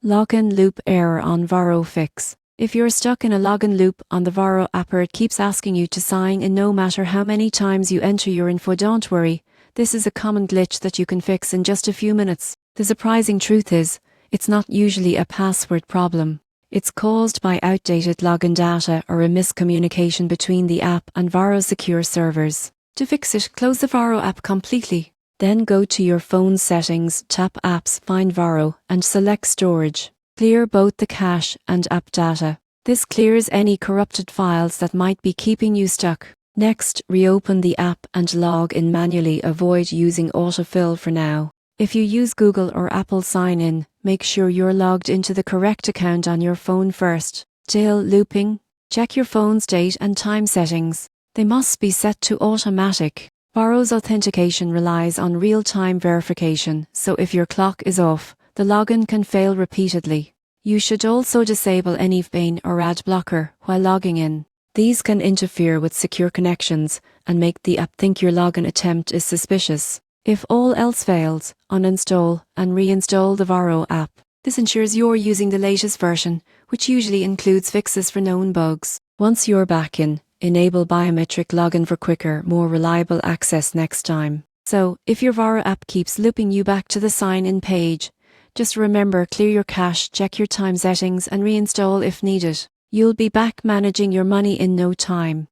Login loop error on Varo Fix. If you're stuck in a login loop on the Varo app or it keeps asking you to sign in no matter how many times you enter your info, don't worry. This is a common glitch that you can fix in just a few minutes. The surprising truth is, it's not usually a password problem. It's caused by outdated login data or a miscommunication between the app and Varo's secure servers. To fix it, close the Varo app completely. Then go to your phone settings, tap Apps, find Varo, and select Storage. Clear both the cache and app data. This clears any corrupted files that might be keeping you stuck. Next, reopen the app and log in manually. Avoid using autofill for now. If you use Google or Apple sign-in, make sure you're logged into the correct account on your phone first. Still looping? Check your phone's date and time settings. They must be set to automatic. Varo's authentication relies on real-time verification, so if your clock is off, the login can fail repeatedly. You should also disable any VPN or ad blocker while logging in. These can interfere with secure connections and make the app think your login attempt is suspicious. If all else fails, uninstall and reinstall the Varo app. This ensures you're using the latest version, which usually includes fixes for known bugs. Once you're back in, enable biometric login for quicker, more reliable access next time. So, if your Varo app keeps looping you back to the sign-in page, just remember, clear your cache, check your time settings and reinstall if needed. You'll be back managing your money in no time.